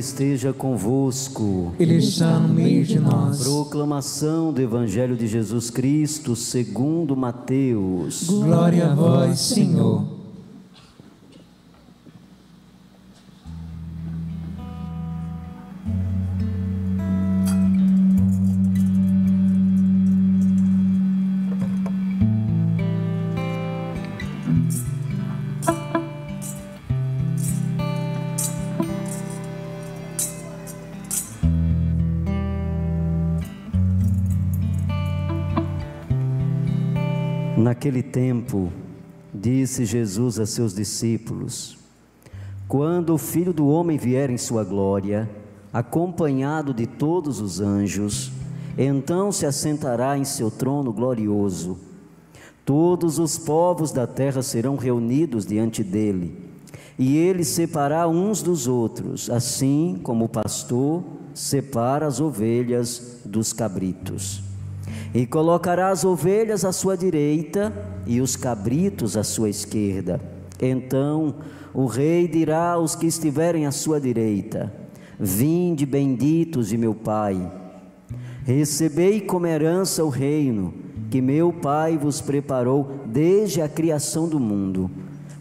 Esteja convosco. Ele está no meio de nós. Proclamação do Evangelho de Jesus Cristo segundo Mateus. Glória a vós, Senhor. Naquele tempo, disse Jesus a seus discípulos: quando o Filho do Homem vier em sua glória, acompanhado de todos os anjos, então se assentará em seu trono glorioso. Todos os povos da terra serão reunidos diante dele, e ele separará uns dos outros, assim como o pastor separa as ovelhas dos cabritos. E colocará as ovelhas à sua direita e os cabritos à sua esquerda. Então o rei dirá aos que estiverem à sua direita: vinde, benditos de meu Pai, recebei como herança o reino que meu Pai vos preparou desde a criação do mundo.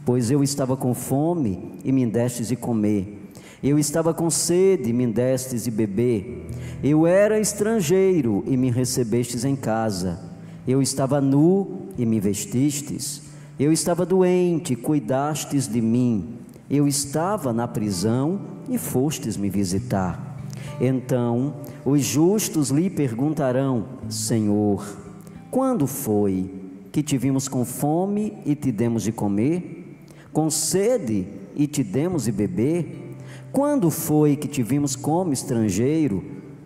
Pois eu estava com fome e me destes de comer, eu estava com sede e me destes de beber, eu era estrangeiro e me recebestes em casa, eu estava nu e me vestistes, eu estava doente e cuidastes de mim, eu estava na prisão e fostes me visitar. Então os justos lhe perguntarão: Senhor, quando foi que te vimos com fome e te demos de comer, com sede e te demos de beber? Quando foi que te vimos como estrangeiro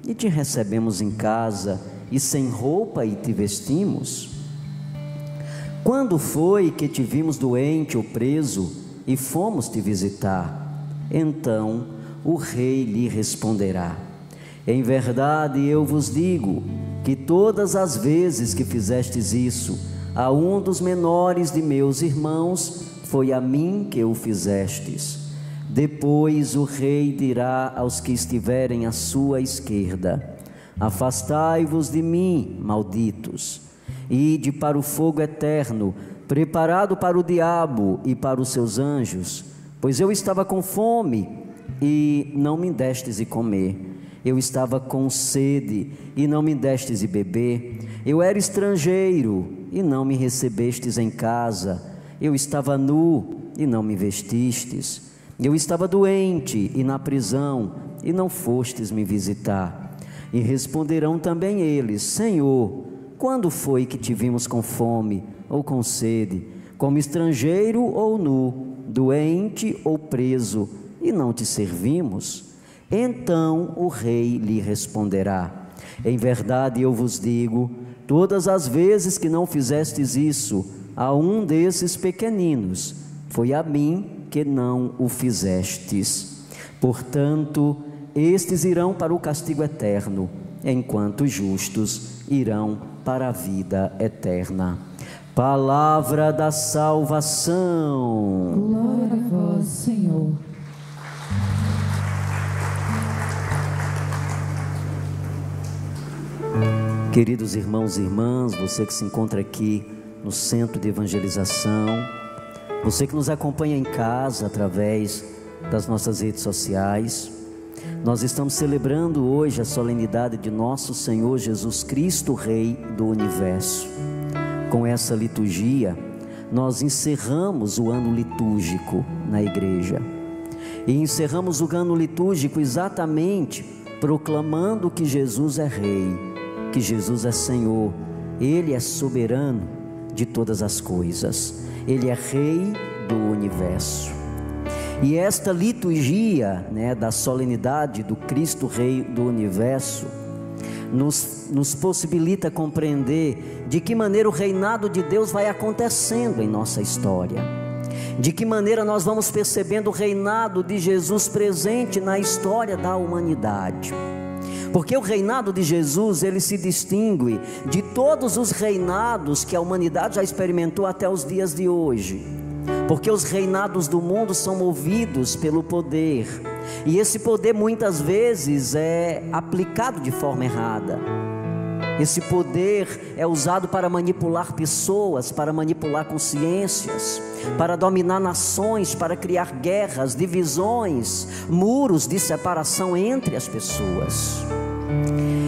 e te recebemos em casa, e sem roupa e te vestimos? Quando foi que te vimos doente ou preso e fomos te visitar? Então o rei lhe responderá: em verdade eu vos digo que todas as vezes que fizestes isso a um dos menores de meus irmãos, foi a mim que o fizestes. Depois o rei dirá aos que estiverem à sua esquerda: afastai-vos de mim, malditos, ide para o fogo eterno, preparado para o diabo e para os seus anjos. Pois eu estava com fome e não me destes de comer, eu estava com sede e não me destes de beber, eu era estrangeiro e não me recebestes em casa, eu estava nu e não me vestistes, eu estava doente e na prisão, e não fostes me visitar. E responderão também eles: Senhor, quando foi que te vimos com fome ou com sede, como estrangeiro ou nu, doente ou preso, e não te servimos? Então o rei lhe responderá: em verdade eu vos digo, todas as vezes que não fizestes isso a um desses pequeninos, foi a mim que não o fizestes. Portanto, estes irão para o castigo eterno, enquanto os justos irão para a vida eterna. Palavra da salvação. Glória a vós, Senhor. Queridos irmãos e irmãs, você que se encontra aqui no Centro de Evangelização, você que nos acompanha em casa através das nossas redes sociais, nós estamos celebrando hoje a solenidade de nosso Senhor Jesus Cristo, Rei do Universo. Com essa liturgia, nós encerramos o ano litúrgico na igreja. E encerramos o ano litúrgico exatamente proclamando que Jesus é Rei, que Jesus é Senhor, Ele é soberano de todas as coisas, Ele é Rei do Universo. E esta liturgia, da solenidade do Cristo Rei do Universo, nos possibilita compreender de que maneira o reinado de Deus vai acontecendo em nossa história, de que maneira nós vamos percebendo o reinado de Jesus presente na história da humanidade. Porque o reinado de Jesus, ele se distingue de todos os reinados que a humanidade já experimentou até os dias de hoje. Porque os reinados do mundo são movidos pelo poder, e esse poder muitas vezes é aplicado de forma errada. Esse poder é usado para manipular pessoas, para manipular consciências, para dominar nações, para criar guerras, divisões, muros de separação entre as pessoas.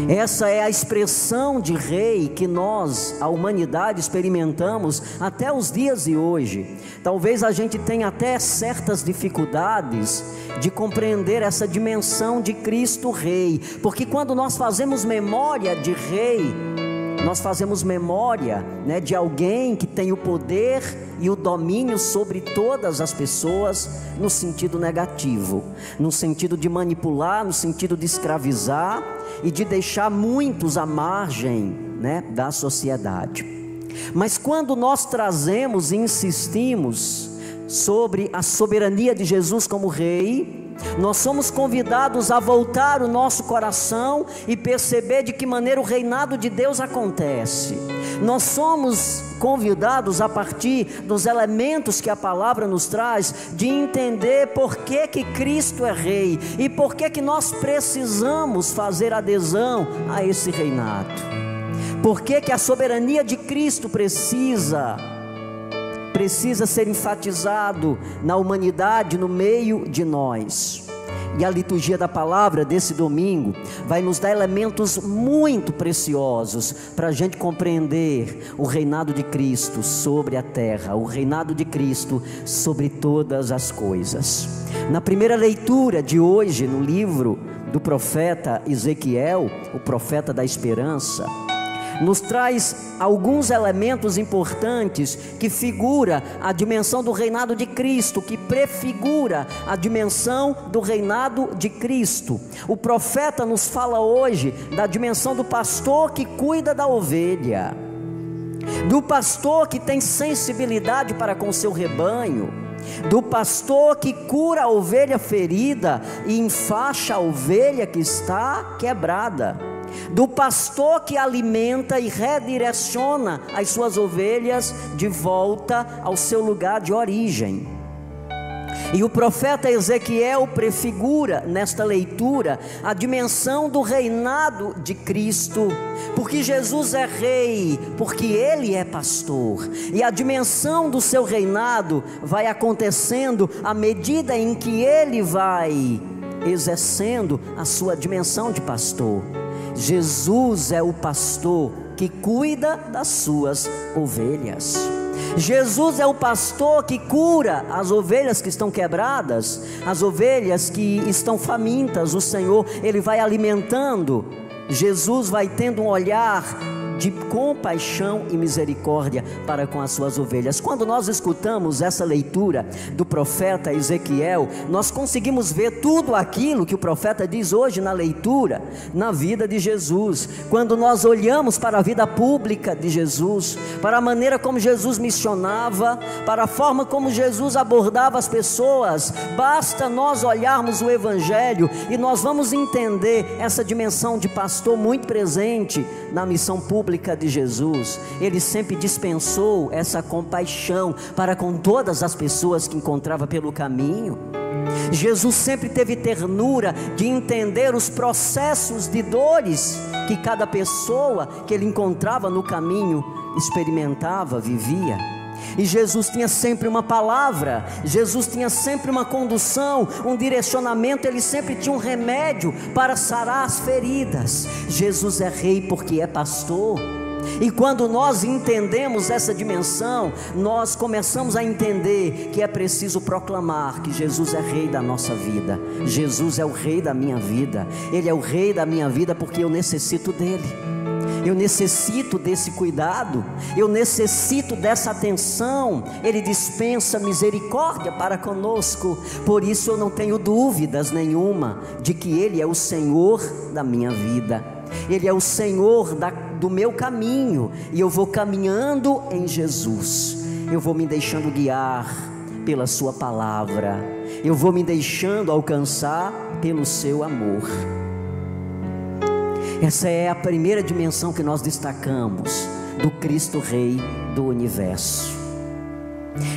Essa é a expressão de rei que nós, a humanidade, experimentamos até os dias de hoje. Talvez a gente tenha até certas dificuldades de compreender essa dimensão de Cristo Rei, porque quando nós fazemos memória de rei, nós fazemos memória, de alguém que tem o poder e o domínio sobre todas as pessoas, no sentido negativo, no sentido de manipular, no sentido de escravizar e de deixar muitos à margem, da sociedade. Mas quando nós trazemos e insistimos sobre a soberania de Jesus como rei, nós somos convidados a voltar o nosso coração e perceber de que maneira o reinado de Deus acontece. Nós somos convidados, a partir dos elementos que a palavra nos traz, de entender por que Cristo é rei e por que nós precisamos fazer adesão a esse reinado. Por que a soberania de Cristo precisa ser enfatizado na humanidade, no meio de nós. E a liturgia da palavra desse domingo vai nos dar elementos muito preciosos para a gente compreender o reinado de Cristo sobre a terra, o reinado de Cristo sobre todas as coisas. Na primeira leitura de hoje, no livro do profeta Ezequiel, o profeta da esperança, nos traz alguns elementos importantes que figura a dimensão do reinado de Cristo, que prefigura a dimensão do reinado de Cristo. O profeta nos fala hoje da dimensão do pastor que cuida da ovelha, do pastor que tem sensibilidade para com seu rebanho, do pastor que cura a ovelha ferida e enfaixa a ovelha que está quebrada, do pastor que alimenta e redireciona as suas ovelhas de volta ao seu lugar de origem. E o profeta Ezequiel prefigura nesta leitura a dimensão do reinado de Cristo, porque Jesus é rei, porque Ele é pastor, e a dimensão do seu reinado vai acontecendo à medida em que Ele vai exercendo a sua dimensão de pastor. Jesus é o pastor que cuida das suas ovelhas. Jesus é o pastor que cura as ovelhas que estão quebradas, as ovelhas que estão famintas. O Senhor, Ele vai alimentando. Jesus vai tendo um olhar de compaixão e misericórdia para com as suas ovelhas. Quando nós escutamos essa leitura do profeta Ezequiel, nós conseguimos ver tudo aquilo que o profeta diz hoje na leitura, na vida de Jesus. Quando nós olhamos para a vida pública de Jesus, para a maneira como Jesus missionava, para a forma como Jesus abordava as pessoas, basta nós olharmos o Evangelho e nós vamos entender essa dimensão de pastor muito presente na missão pública de Jesus. Ele sempre dispensou essa compaixão para com todas as pessoas que encontrava pelo caminho. Jesus sempre teve ternura de entender os processos de dores que cada pessoa que ele encontrava no caminho experimentava, vivia. E Jesus tinha sempre uma palavra, Jesus tinha sempre uma condução, um direcionamento, Ele sempre tinha um remédio para sarar as feridas. Jesus é rei porque é pastor. E quando nós entendemos essa dimensão, nós começamos a entender que é preciso proclamar que Jesus é rei da nossa vida. Jesus é o rei da minha vida. Ele é o rei da minha vida porque eu necessito dele. Eu necessito desse cuidado, eu necessito dessa atenção. Ele dispensa misericórdia para conosco. Por isso eu não tenho dúvidas nenhuma de que Ele é o Senhor da minha vida. Ele é o Senhor do meu caminho, e eu vou caminhando em Jesus, eu vou me deixando guiar pela sua palavra, eu vou me deixando alcançar pelo seu amor. Essa é a primeira dimensão que nós destacamos do Cristo Rei do Universo.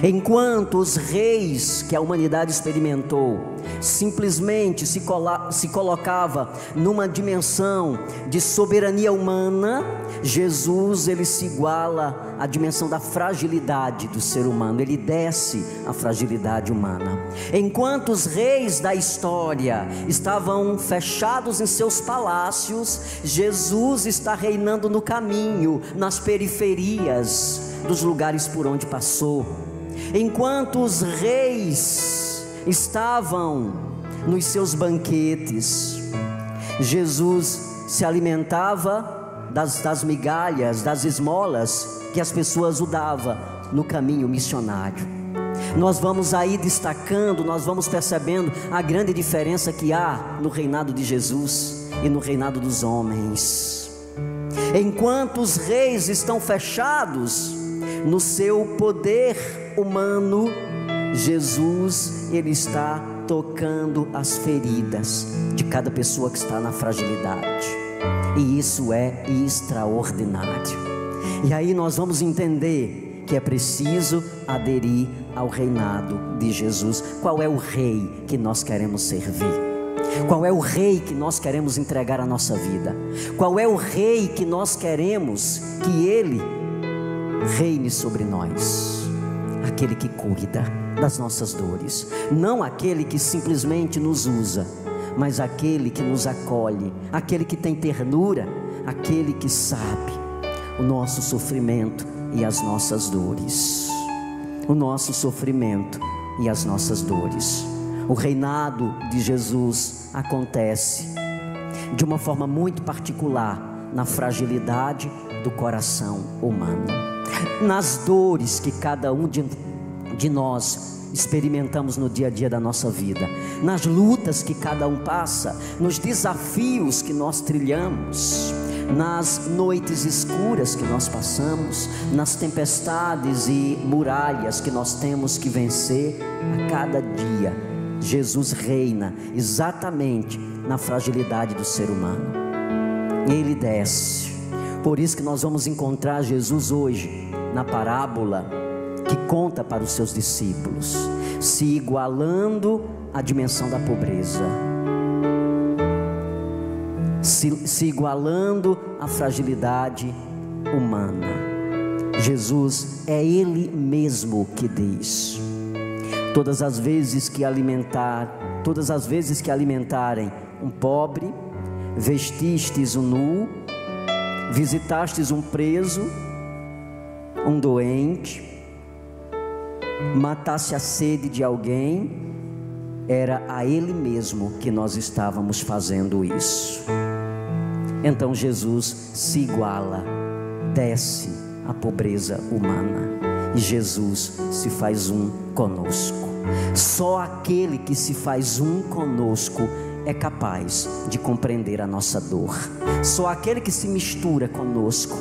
Enquanto os reis que a humanidade experimentou simplesmente se colocava numa dimensão de soberania humana, Jesus, ele se iguala à dimensão da fragilidade do ser humano, ele desce a fragilidade humana. Enquanto os reis da história estavam fechados em seus palácios, Jesus está reinando no caminho, nas periferias dos lugares por onde passou. Enquanto os reis estavam nos seus banquetes, Jesus se alimentava das migalhas, das esmolas que as pessoas o davam no caminho missionário. Nós vamos aí destacando, nós vamos percebendo a grande diferença que há no reinado de Jesus e no reinado dos homens. Enquanto os reis estão fechados no seu poder humano, Jesus, ele está tocando as feridas de cada pessoa que está na fragilidade, e isso é extraordinário. E aí nós vamos entender que é preciso aderir ao reinado de Jesus. Qual é o rei que nós queremos servir? Qual é o rei que nós queremos entregar a nossa vida? Qual é o rei que nós queremos que ele reine sobre nós? Aquele que cuida das nossas dores, não aquele que simplesmente nos usa, mas aquele que nos acolhe, aquele que tem ternura, aquele que sabe o nosso sofrimento e as nossas dores. O nosso sofrimento e as nossas dores. O reinado de Jesus acontece de uma forma muito particular na fragilidade do coração humano, nas dores que cada um de nós experimentamos no dia a dia da nossa vida, nas lutas que cada um passa, nos desafios que nós trilhamos, nas noites escuras que nós passamos, nas tempestades e muralhas que nós temos que vencer a cada dia. Jesus reina exatamente na fragilidade do ser humano. Ele desce. Por isso que nós vamos encontrar Jesus hoje na parábola que conta para os seus discípulos, se igualando à dimensão da pobreza, se igualando à fragilidade humana. Jesus é Ele mesmo que diz: todas as vezes que alimentarem um pobre, vestistes um nu, visitastes um preso, um doente, matasse a sede de alguém, era a Ele mesmo que nós estávamos fazendo isso. Então Jesus se iguala, desce a pobreza humana, e Jesus se faz um conosco. Só aquele que se faz um conosco é capaz de compreender a nossa dor. Só aquele que se mistura conosco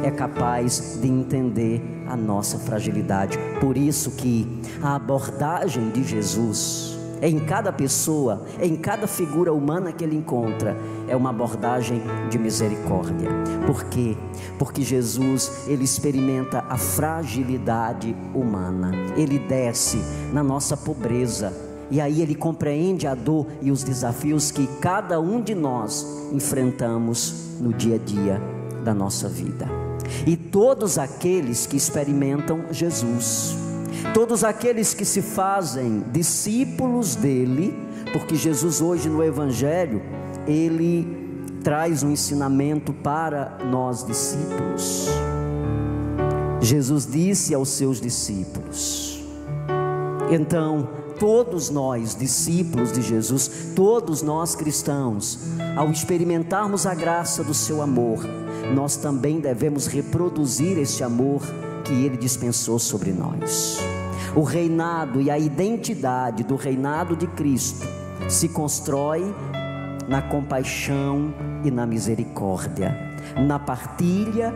é capaz de entender a nossa fragilidade. Por isso que a abordagem de Jesus em cada pessoa, em cada figura humana que ele encontra, é uma abordagem de misericórdia. Por quê? Porque Jesus, ele experimenta a fragilidade humana, ele desce na nossa pobreza, e aí ele compreende a dor e os desafios que cada um de nós enfrentamos no dia a dia da nossa vida. E todos aqueles que experimentam Jesus, todos aqueles que se fazem discípulos dele, porque Jesus hoje no Evangelho, ele traz um ensinamento para nós discípulos. Jesus disse aos seus discípulos, então todos nós discípulos de Jesus, todos nós cristãos, ao experimentarmos a graça do seu amor, nós também devemos reproduzir esse amor que ele dispensou sobre nós. O reinado e a identidade do reinado de Cristo se constrói na compaixão e na misericórdia, na partilha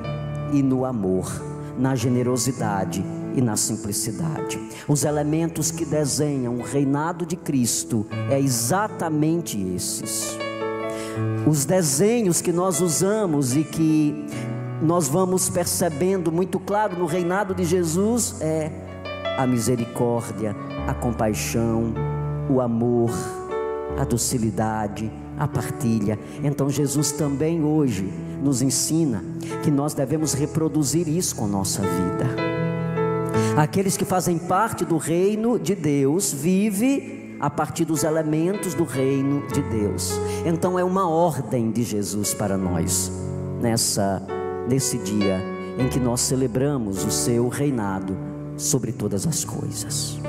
e no amor, na generosidade e na simplicidade. Os elementos que desenham o reinado de Cristo é exatamente esses. Os desenhos que nós usamos e que nós vamos percebendo muito claro no reinado de Jesus é a misericórdia, a compaixão, o amor, a docilidade, a partilha. Então Jesus também hoje nos ensina que nós devemos reproduzir isso com nossa vida. Aqueles que fazem parte do reino de Deus vivem a partir dos elementos do reino de Deus. Então é uma ordem de Jesus para nós nesse dia em que nós celebramos o seu reinado sobre todas as coisas.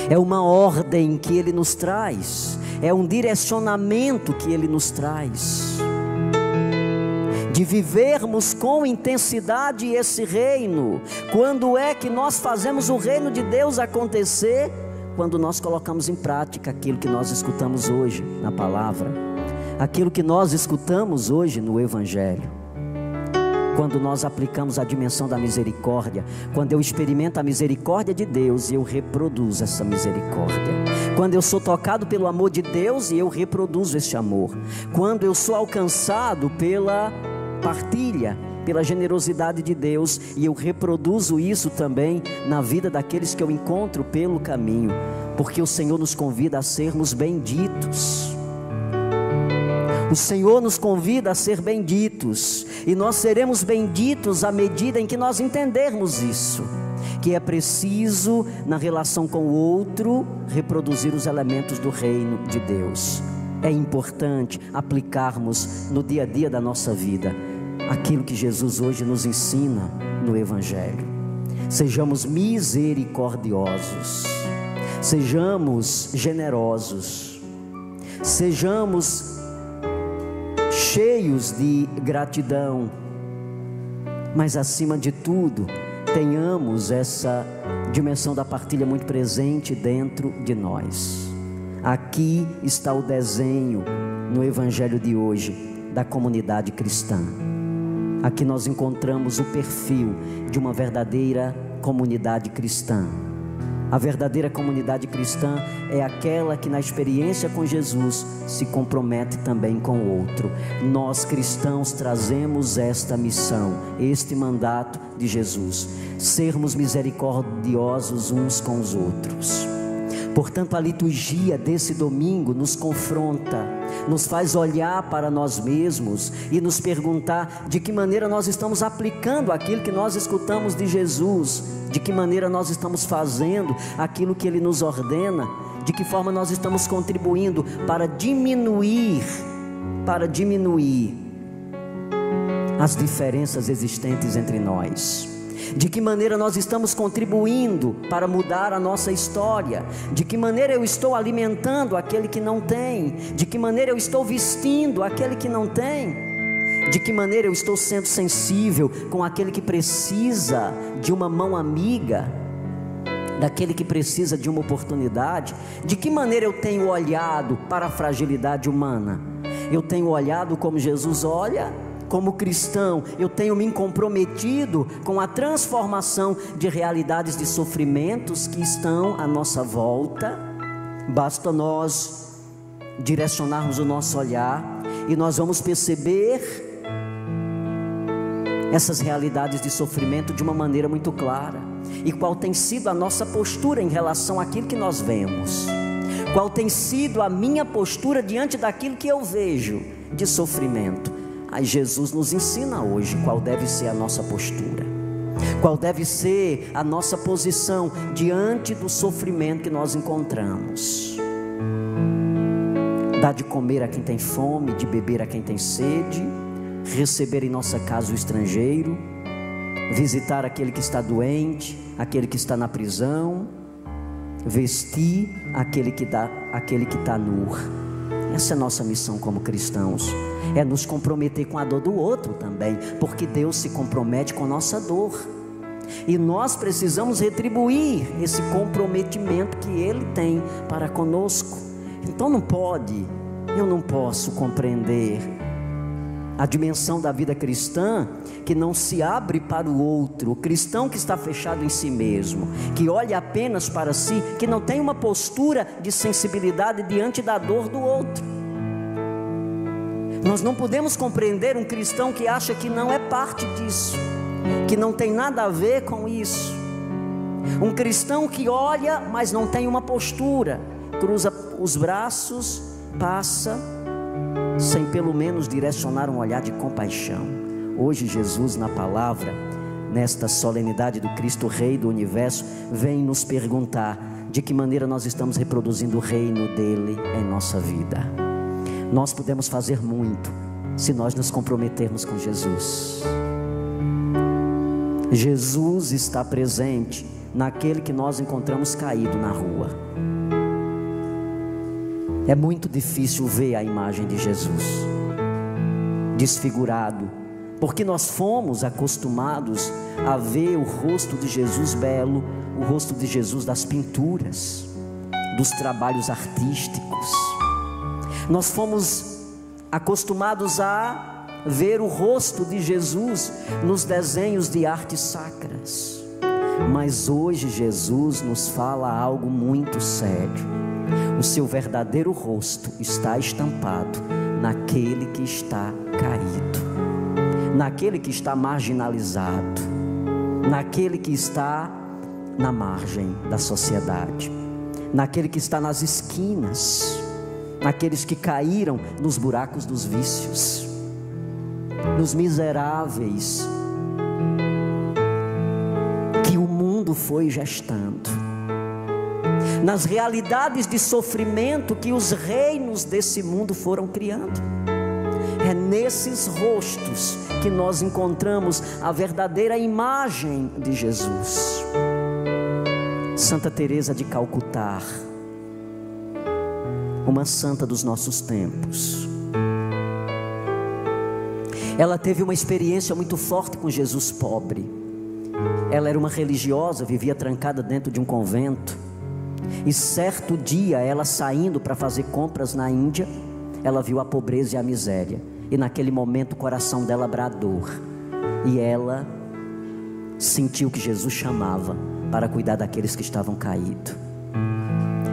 É uma ordem que Ele nos traz, é um direcionamento que Ele nos traz, de vivermos com intensidade esse reino. Quando é que nós fazemos o reino de Deus acontecer? Quando nós colocamos em prática aquilo que nós escutamos hoje na palavra, aquilo que nós escutamos hoje no Evangelho. Quando nós aplicamos a dimensão da misericórdia, quando eu experimento a misericórdia de Deus e eu reproduzo essa misericórdia, quando eu sou tocado pelo amor de Deus e eu reproduzo esse amor, quando eu sou alcançado pela partilha, pela generosidade de Deus e eu reproduzo isso também na vida daqueles que eu encontro pelo caminho, porque o Senhor nos convida a sermos benditos. O Senhor nos convida a ser benditos, e nós seremos benditos à medida em que nós entendermos isso, que é preciso, na relação com o outro, reproduzir os elementos do reino de Deus. É importante aplicarmos no dia a dia da nossa vida aquilo que Jesus hoje nos ensina no Evangelho. Sejamos misericordiosos, sejamos generosos, sejamos cheios de gratidão, mas acima de tudo, tenhamos essa dimensão da partilha muito presente dentro de nós. Aqui está o desenho no Evangelho de hoje da comunidade cristã. Aqui nós encontramos o perfil de uma verdadeira comunidade cristã. A verdadeira comunidade cristã é aquela que na experiência com Jesus se compromete também com o outro. Nós cristãos trazemos esta missão, este mandato de Jesus: sermos misericordiosos uns com os outros. Portanto, a liturgia desse domingo nos confronta, nos faz olhar para nós mesmos e nos perguntar de que maneira nós estamos aplicando aquilo que nós escutamos de Jesus, de que maneira nós estamos fazendo aquilo que Ele nos ordena, de que forma nós estamos contribuindo para diminuir as diferenças existentes entre nós. De que maneira nós estamos contribuindo para mudar a nossa história? De que maneira eu estou alimentando aquele que não tem? De que maneira eu estou vestindo aquele que não tem? De que maneira eu estou sendo sensível com aquele que precisa de uma mão amiga, daquele que precisa de uma oportunidade? De que maneira eu tenho olhado para a fragilidade humana? Eu tenho olhado como Jesus olha? Como cristão, eu tenho me comprometido com a transformação de realidades de sofrimentos que estão à nossa volta? Basta nós direcionarmos o nosso olhar e nós vamos perceber essas realidades de sofrimento de uma maneira muito clara. E qual tem sido a nossa postura em relação àquilo que nós vemos? Qual tem sido a minha postura diante daquilo que eu vejo de sofrimento? Aí Jesus nos ensina hoje qual deve ser a nossa postura, qual deve ser a nossa posição diante do sofrimento que nós encontramos. Dar de comer a quem tem fome, de beber a quem tem sede, receber em nossa casa o estrangeiro, visitar aquele que está doente, aquele que está na prisão, vestir aquele que está nu. Essa é a nossa missão como cristãos, é nos comprometer com a dor do outro também, porque Deus se compromete com nossa dor, e nós precisamos retribuir esse comprometimento que Ele tem para conosco. Então não pode Eu não posso compreender a dimensão da vida cristã que não se abre para o outro, o cristão que está fechado em si mesmo, que olha apenas para si, que não tem uma postura de sensibilidade diante da dor do outro. Nós não podemos compreender um cristão que acha que não é parte disso, que não tem nada a ver com isso. Um cristão que olha, mas não tem uma postura, cruza os braços, passa, sem pelo menos direcionar um olhar de compaixão. Hoje Jesus, na palavra, nesta solenidade do Cristo Rei do Universo, vem nos perguntar de que maneira nós estamos reproduzindo o reino dele em nossa vida. Nós podemos fazer muito se nós nos comprometermos com Jesus. Jesus está presente naquele que nós encontramos caído na rua. É muito difícil ver a imagem de Jesus desfigurado, porque nós fomos acostumados a ver o rosto de Jesus belo, o rosto de Jesus das pinturas, dos trabalhos artísticos. Nós fomos acostumados a ver o rosto de Jesus nos desenhos de artes sacras. Mas hoje Jesus nos fala algo muito sério. O seu verdadeiro rosto está estampado naquele que está caído, naquele que está marginalizado, naquele que está na margem da sociedade, naquele que está nas esquinas, naqueles que caíram nos buracos dos vícios, nos miseráveis que o mundo foi gestando, nas realidades de sofrimento que os reinos desse mundo foram criando. É nesses rostos que nós encontramos a verdadeira imagem de Jesus. Santa Teresa de Calcutá, uma santa dos nossos tempos, ela teve uma experiência muito forte com Jesus pobre. Ela era uma religiosa, vivia trancada dentro de um convento. E certo dia, ela saindo para fazer compras na Índia, ela viu a pobreza e a miséria. E naquele momento o coração dela bradou. E ela sentiu que Jesus chamava para cuidar daqueles que estavam caídos.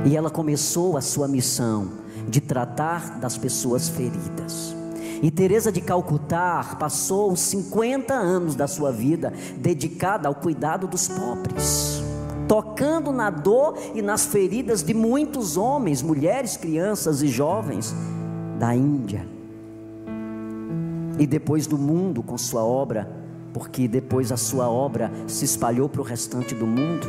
E ela começou a sua missão de tratar das pessoas feridas. E Teresa de Calcutá passou 50 anos da sua vida dedicada ao cuidado dos pobres, tocando na dor e nas feridas de muitos homens, mulheres, crianças e jovens da Índia. E depois do mundo com sua obra, porque depois a sua obra se espalhou para o restante do mundo.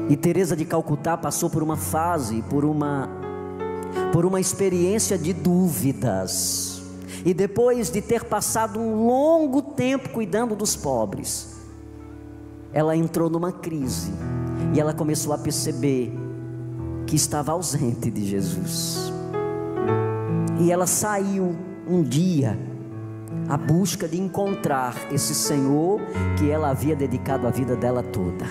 E Teresa de Calcutá passou por uma fase, por uma experiência de dúvidas. E depois de ter passado um longo tempo cuidando dos pobres, ela entrou numa crise. E ela começou a perceber que estava ausente de Jesus. E ela saiu um dia à busca de encontrar esse Senhor que ela havia dedicado a vida dela toda.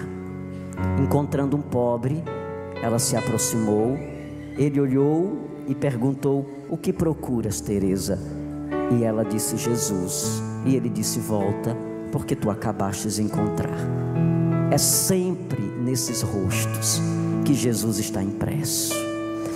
Encontrando um pobre, ela se aproximou. Ele olhou e perguntou: o que procuras, Teresa? E ela disse: Jesus. E ele disse: volta, porque tu acabaste de encontrar. É sempre nesses rostos que Jesus está impresso.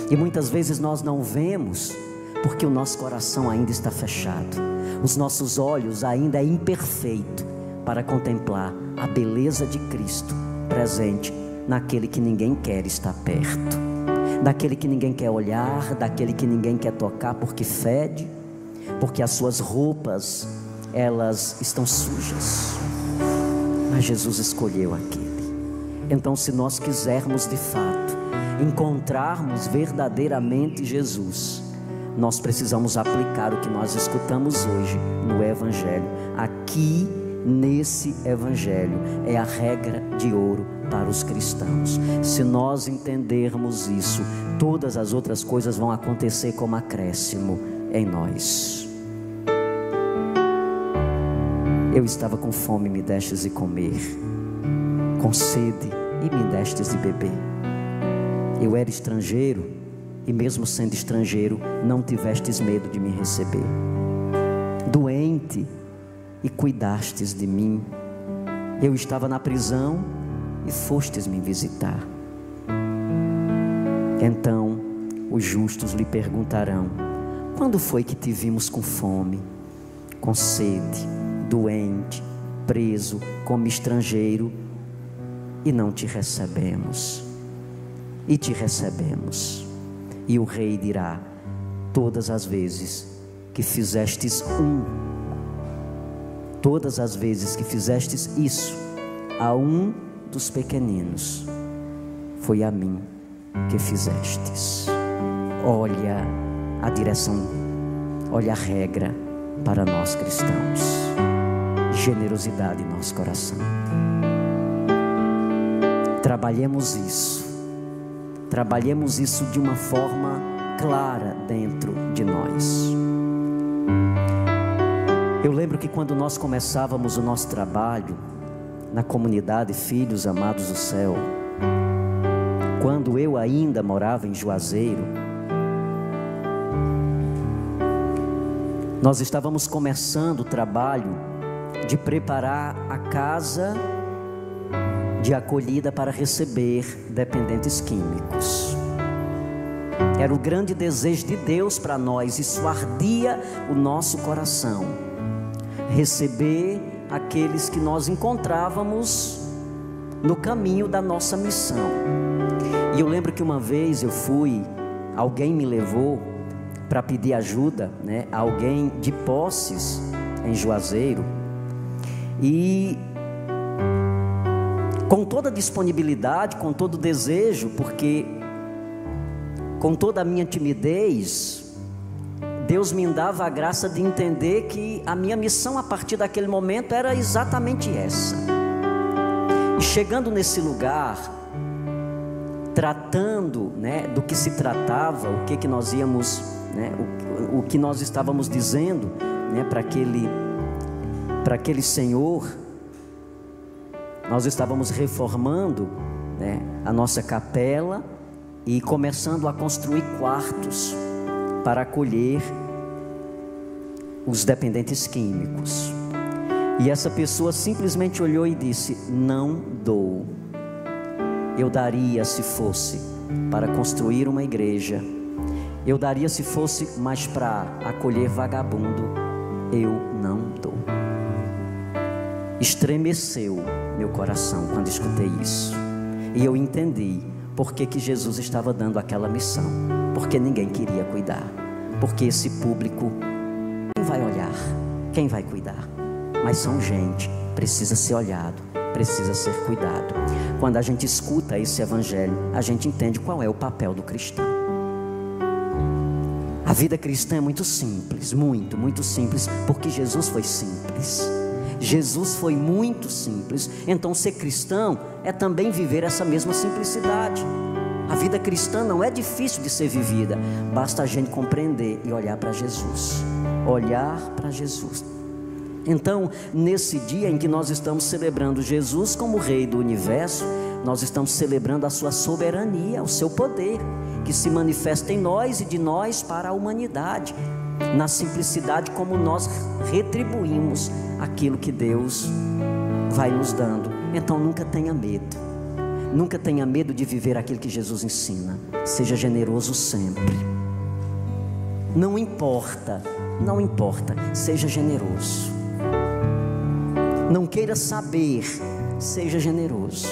E muitas vezes nós não vemos, porque o nosso coração ainda está fechado. Os nossos olhos ainda é imperfeito para contemplar a beleza de Cristo presente naquele que ninguém quer estar perto, daquele que ninguém quer olhar, daquele que ninguém quer tocar porque fede, porque as suas roupas, elas estão sujas. Mas Jesus escolheu aquele. Então, se nós quisermos de fato encontrarmos verdadeiramente Jesus, nós precisamos aplicar o que nós escutamos hoje no Evangelho. Aqui nesse Evangelho é a regra de ouro para os cristãos. Se nós entendermos isso, todas as outras coisas vão acontecer como acréscimo em nós. Eu estava com fome, me destes de comer, com sede e me destes de beber. Eu era estrangeiro e mesmo sendo estrangeiro, não tivestes medo de me receber. Doente, e cuidastes de mim. Eu estava na prisão, e fostes me visitar. Então os justos lhe perguntarão: quando foi que te vimos com fome, com sede, doente, preso, como estrangeiro, e não te recebemos? E te recebemos. E o rei dirá: todas as vezes que fizestes todas as vezes que fizestes isso a um dos pequeninos, foi a mim que fizestes. Olha a direção, olha a regra para nós cristãos: generosidade em nosso coração. Trabalhemos isso de uma forma clara dentro de nós. Eu lembro que quando nós começávamos o nosso trabalho na comunidade Filhos Amados do Céu, quando eu ainda morava em Juazeiro, nós estávamos começando o trabalho de preparar a casa de acolhida para receber dependentes químicos. Era o grande desejo de Deus para nós, isso ardia o nosso coração: receber aqueles que nós encontrávamos no caminho da nossa missão. E eu lembro que uma vez alguém me levou para pedir ajuda, alguém de Posses, em Juazeiro, e com toda a disponibilidade, com todo o desejo, porque com toda a minha timidez, Deus me dava a graça de entender que a minha missão a partir daquele momento era exatamente essa. E chegando nesse lugar, tratando do que se tratava, o que nós íamos, o que nós estávamos dizendo para aquele senhor, nós estávamos reformando a nossa capela e começando a construir quartos para acolher os dependentes químicos. E essa pessoa simplesmente olhou e disse: não dou. Eu daria se fosse para construir uma igreja, eu daria se fosse mais para acolher vagabundo, eu não dou. Estremeceu meu coração quando escutei isso, e eu entendi por que Jesus estava dando aquela missão. Porque ninguém queria cuidar, porque esse público, quem vai olhar, quem vai cuidar? Mas são gente, precisa ser olhado, precisa ser cuidado. Quando a gente escuta esse evangelho, a gente entende qual é o papel do cristão. A vida cristã é muito simples, muito, muito simples, porque Jesus foi simples. Jesus foi muito simples. Então ser cristão é também viver essa mesma simplicidade. A vida cristã não é difícil de ser vivida, basta a gente compreender e olhar para Jesus. Olhar para Jesus. Então, nesse dia em que nós estamos celebrando Jesus como Rei do Universo, nós estamos celebrando a sua soberania, o seu poder, que se manifesta em nós e de nós para a humanidade, na simplicidade como nós retribuímos aquilo que Deus vai nos dando. Então nunca tenha medo, nunca tenha medo de viver aquilo que Jesus ensina. Seja generoso sempre. Não importa, seja generoso. Não queira saber, seja generoso.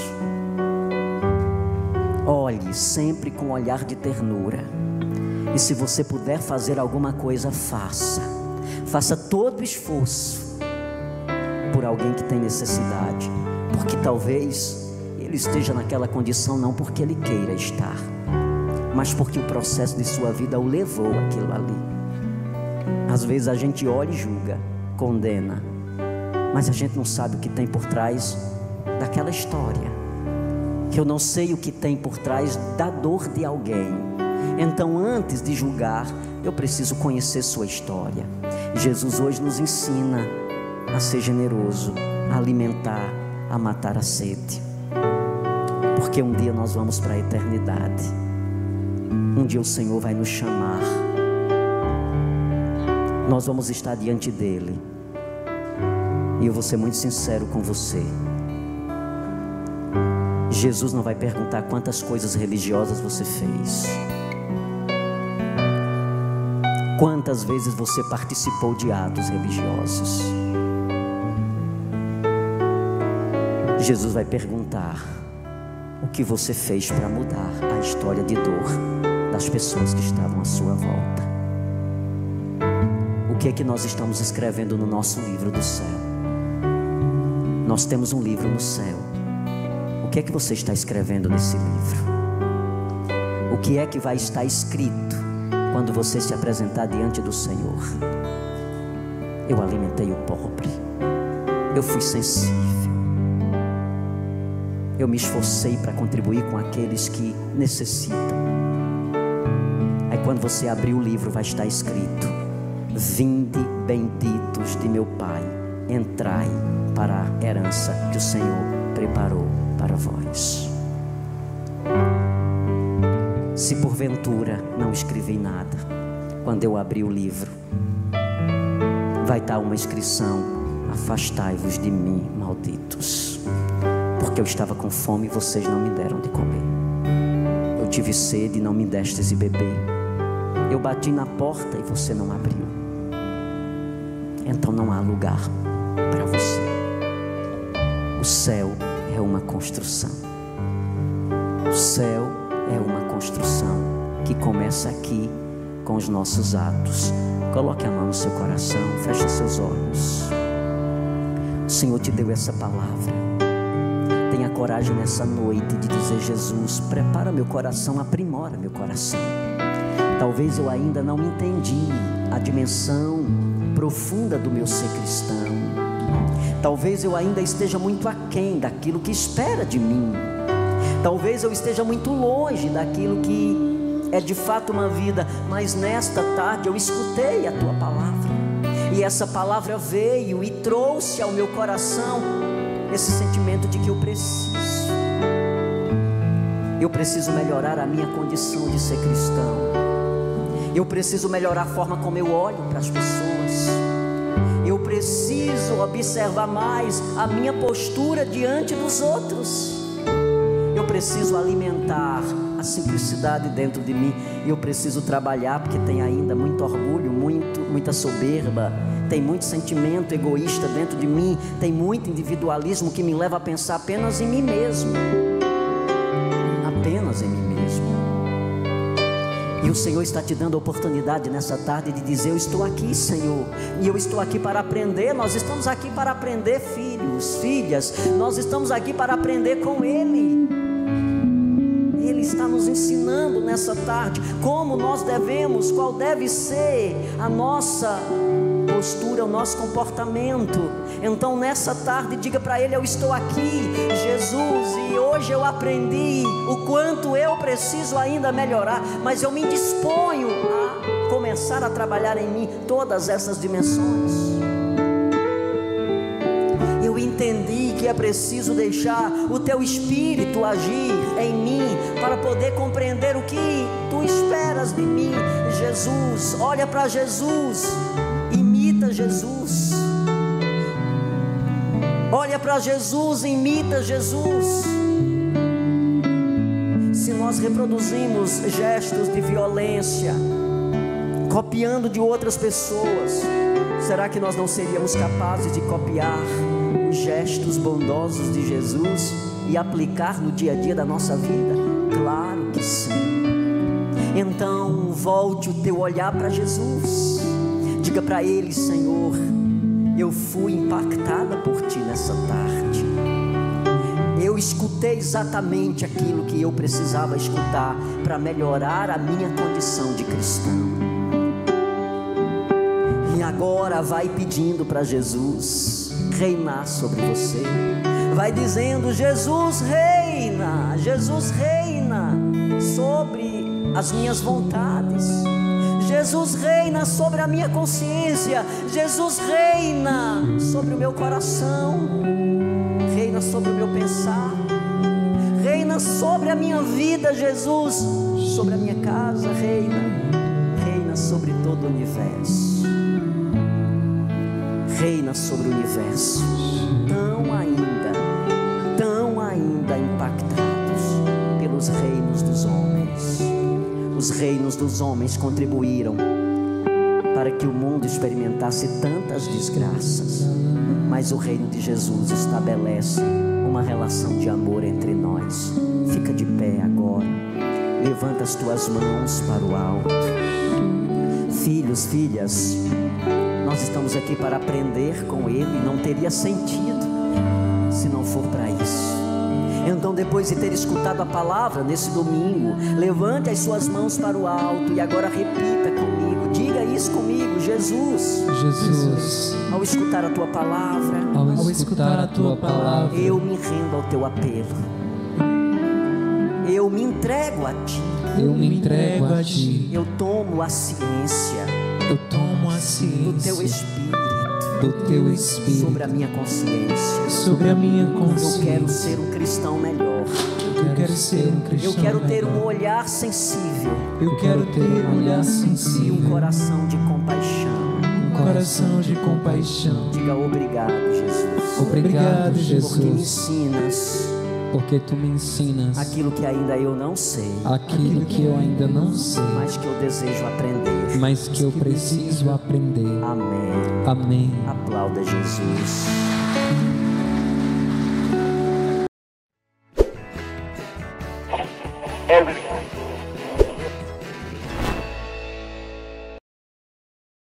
Olhe sempre com um olhar de ternura. E se você puder fazer alguma coisa, faça todo o esforço por alguém que tem necessidade, porque talvez ele esteja naquela condição não porque ele queira estar, mas porque o processo de sua vida o levou àquilo ali. Às vezes a gente olha e julga, condena, mas a gente não sabe o que tem por trás daquela história. Eu não sei o que tem por trás da dor de alguém. Então, antes de julgar, eu preciso conhecer sua história. Jesus hoje nos ensina a ser generoso, a alimentar, a matar a sede, porque um dia nós vamos para a eternidade. Um dia o Senhor vai nos chamar. Nós vamos estar diante dele. E eu vou ser muito sincero com você. Jesus não vai perguntar quantas coisas religiosas você fez, quantas vezes você participou de atos religiosos. Jesus vai perguntar o que você fez para mudar a história de dor das pessoas que estavam à sua volta. O que é que nós estamos escrevendo no nosso livro do céu? Nós temos um livro no céu. O que é que você está escrevendo nesse livro? O que é que vai estar escrito quando você se apresentar diante do Senhor? Eu alimentei o pobre, eu fui sensível, eu me esforcei para contribuir com aqueles que necessitam. Aí quando você abrir o livro vai estar escrito: vinde benditos de meu Pai, entrai para a herança que o Senhor preparou para vós. Se porventura não escrevi nada, quando eu abrir o livro vai estar uma inscrição: afastai-vos de mim, malditos, porque eu estava com fome e vocês não me deram de comer. Eu tive sede e não me destes de beber. Eu bati na porta e você não abriu. Então não há lugar para você. O céu é uma construção. O céu é uma construção que começa aqui com os nossos atos. Coloque a mão no seu coração, feche seus olhos. O Senhor te deu essa palavra. Tenha coragem nessa noite de dizer: Jesus, prepara meu coração, aprimora meu coração. Talvez eu ainda não entendi a dimensão profunda do meu ser cristão. Talvez eu ainda esteja muito aquém daquilo que espera de mim. Talvez eu esteja muito longe daquilo que é de fato uma vida. Mas nesta tarde eu escutei a tua palavra, e essa palavra veio e trouxe ao meu coração esse sentimento de que eu preciso melhorar a minha condição de ser cristão. Eu preciso melhorar a forma como eu olho para as pessoas. Eu preciso observar mais a minha postura diante dos outros. Eu preciso alimentar a simplicidade dentro de mim. E eu preciso trabalhar, porque tem ainda muito orgulho, muita soberba. Tem muito sentimento egoísta dentro de mim. Tem muito individualismo que me leva a pensar apenas em mim mesmo. Apenas em mim mesmo. E o Senhor está te dando a oportunidade nessa tarde de dizer: eu estou aqui, Senhor, e eu estou aqui para aprender. Nós estamos aqui para aprender, filhos, filhas. Nós estamos aqui para aprender com Ele. Ele está nos ensinando nessa tarde como nós devemos, qual deve ser a nossa postura, o nosso comportamento. Então nessa tarde diga para Ele: eu estou aqui, Jesus, e hoje eu aprendi o quanto eu preciso ainda melhorar, mas eu me disponho a começar a trabalhar em mim todas essas dimensões. Eu entendi que é preciso deixar o Teu Espírito agir em mim para poder compreender o que Tu esperas de mim. Jesus, olha para Jesus, imita Jesus. Olha para Jesus, imita Jesus. Se nós reproduzimos gestos de violência, copiando de outras pessoas, será que nós não seríamos capazes de copiar os gestos bondosos de Jesus e aplicar no dia a dia da nossa vida? Claro que sim. Então volte o teu olhar para Jesus. Diga para Ele: Senhor, eu fui impactada por Ti nessa tarde. Eu escutei exatamente aquilo que eu precisava escutar para melhorar a minha condição de cristão. E agora vai pedindo para Jesus reinar sobre você. Vai dizendo: Jesus reina, Jesus reina sobre as minhas vontades. Jesus reina sobre a minha consciência. Jesus reina sobre o meu coração. Reina sobre o meu pensar. Reina sobre a minha vida, Jesus. sobre a minha casa, reina sobre todo o universo. Reina sobre o universo. Tão ainda impactados pelos reinos dos homens. Os reinos dos homens contribuíram para que o mundo experimentasse tantas desgraças, mas o reino de Jesus estabelece uma relação de amor entre nós. Fica de pé agora, levanta as tuas mãos para o alto. Filhos, filhas, nós estamos aqui para aprender com Ele. Não teria sentido se não for para isso. Então, depois de ter escutado a palavra nesse domingo, levante as suas mãos para o alto e agora repita comigo, diga isso comigo: Jesus, ao escutar a tua palavra, eu me rendo ao teu apelo, eu me entrego a ti, eu tomo a ciência, do teu Espírito, sobre a minha consciência, eu quero ser um cristão melhor, eu quero ter um olhar sensível, e um coração de compaixão. Diga obrigado, Jesus, porque tu me ensinas aquilo que ainda eu não sei, mas que eu desejo aprender, mas que eu preciso aprender. Amém. Aplauda Jesus. Everyone.